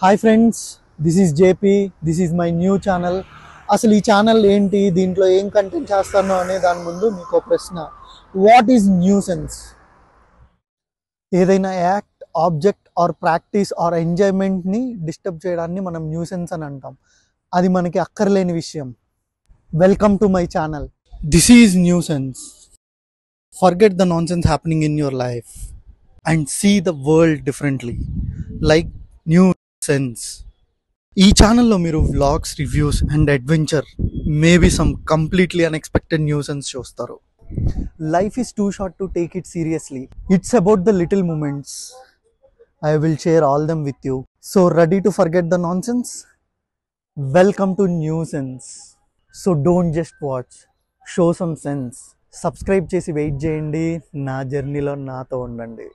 Hi friends, this is JP. This is my new channel. అసలు ఈ channel ఏంటి, దీంట్లో ఏం కంటెంట్ చేస్తాను అనే దాని ముందు మీకు ఒక ప్రశ్న. What is nuisance? ఏదైనా act, object or practice or ఎంజాయ్మెంట్ని డిస్టర్బ్ చేయడాన్ని మనం న్యూసెన్స్ అని అంటాం. అది మనకి అక్కర్లేని విషయం. Welcome to my channel. This is nuisance. Forget the nonsense happening in your life and see the world differently. Like new sense. ఈ ఛానల్లో మీరు vlogs, reviews and adventure, maybe some completely unexpected nuisance చూస్తారు. Life is too short to take it seriously. It's about the little moments. I will share all them with you. So ready to forget the nonsense? Welcome to nuisance. So don't just watch, show some sense. Subscribe చేసి wait చేయండి. నా జర్నీలో నాతో ఉండండి.